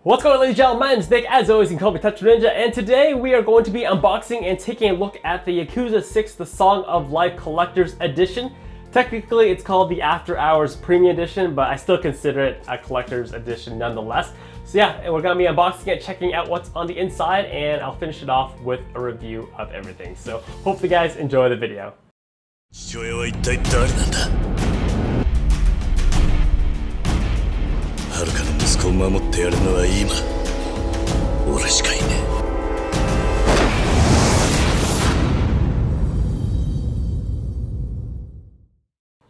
What's going on, ladies and gentlemen? My name is Nick, as always you can call me Tetsu Ninja, and today we are going to be unboxing and taking a look at the Yakuza 6 The Song of Life Collector's Edition. Technically it's called the After Hours Premium Edition, but I still consider it a collector's edition nonetheless. So yeah, we're going to be unboxing it, checking out what's on the inside, and I'll finish it off with a review of everything. So hopefully you guys enjoy the video. はるかの息子を守ってやるのは今俺しかいねえ。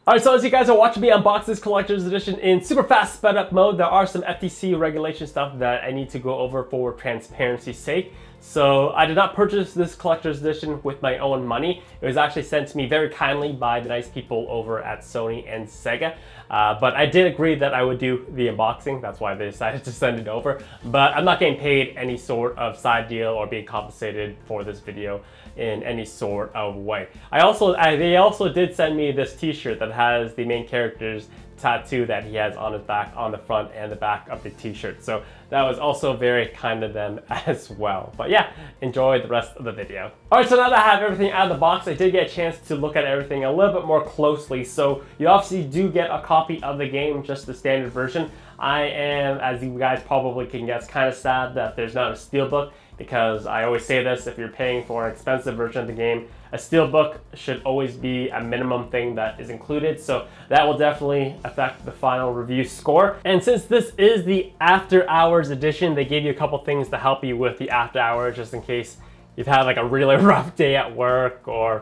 Alright, so as you guys are watching me unbox this collector's edition in super fast sped up mode, there are some FTC regulation stuff that I need to go over for transparency's sake. So I did not purchase this collector's edition with my own money. It was actually sent to me very kindly by the nice people over at Sony and Sega. But I did agree that I would do the unboxing. That's why they decided to send it over. But I'm not getting paid any sort of side deal or being compensated for this video in any sort of way. They also did send me this t-shirt that has the main character's tattoo that he has on his back, on the front and the back of the t-shirt. So that was also very kind of them as well. But yeah, enjoy the rest of the video. Alright, so now that I have everything out of the box, I did get a chance to look at everything a little bit more closely. So you obviously do get a copy of the game, just the standard version. I am, as you guys probably can guess, kind of sad that there's not a steelbook, because I always say this, if you're paying for an expensive version of the game, a steelbook should always be a minimum thing that is included, so that will definitely affect the final review score. And since this is the After Hours edition, they gave you a couple things to help you with the after hours, just in case you've had like a really rough day at work, or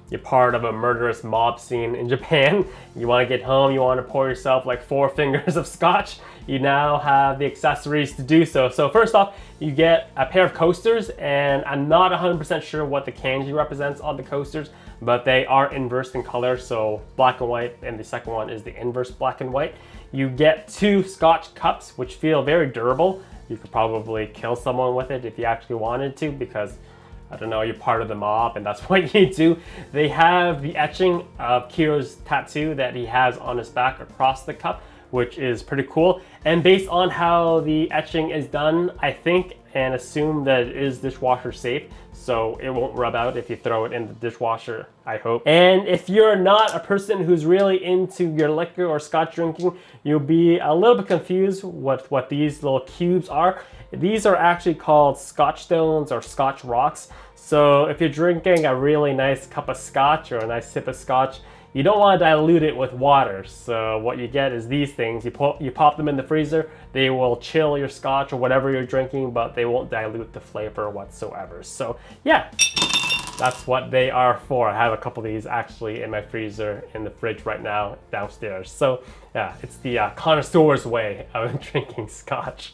you're part of a murderous mob scene in Japan. You want to get home, you want to pour yourself like 4 fingers of scotch. You now have the accessories to do so. So first off, you get a pair of coasters, and I'm not 100% sure what the kanji represents on the coasters, but they are inversed in color, so black and white, and the second one is the inverse black and white. You get 2 scotch cups, which feel very durable. You could probably kill someone with it if you actually wanted to, because I don't know, you're part of the mob and that's what you do. They have the etching of Kiryu's tattoo that he has on his back across the cup, which is pretty cool. And based on how the etching is done, I think and assume that it is dishwasher safe, so it won't rub out if you throw it in the dishwasher, I hope. And if you're not a person who's really into your liquor or scotch drinking, you'll be a little bit confused with what these little cubes are. These are actually called scotch stones or scotch rocks. So if you're drinking a really nice cup of scotch or a nice sip of scotch, you don't want to dilute it with water. So what you get is these things. You pop them in the freezer. They will chill your scotch or whatever you're drinking, but they won't dilute the flavor whatsoever. So yeah, that's what they are for. I have a couple of these actually in my freezer in the fridge right now downstairs. So yeah, it's the connoisseur's way of drinking scotch.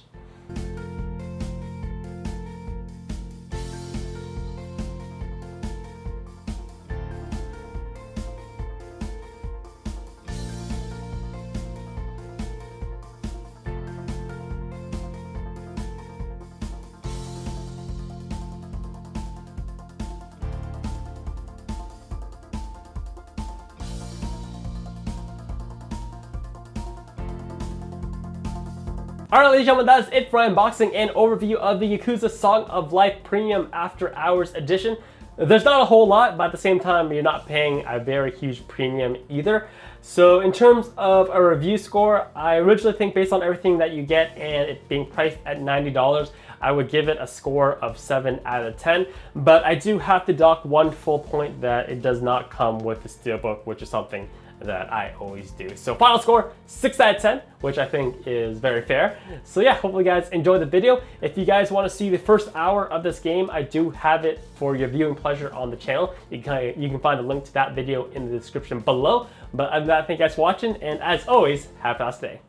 Alright, ladies and gentlemen, that is it for unboxing and overview of the Yakuza Song of Life Premium After Hours Edition. There's not a whole lot, but at the same time, you're not paying a very huge premium either. So in terms of a review score, I originally think based on everything that you get and it being priced at $90, I would give it a score of 7 out of 10. But I do have to dock one full point that it does not come with the steelbook, which is something that I always do. So final score, 6 out of 10, which I think is very fair. So yeah, hopefully you guys enjoyed the video. If you guys want to see the first hour of this game, I do have it for your viewing pleasure on the channel. You can find a link to that video in the description below. But other than that, thank you guys for watching, and as always, have a fast day.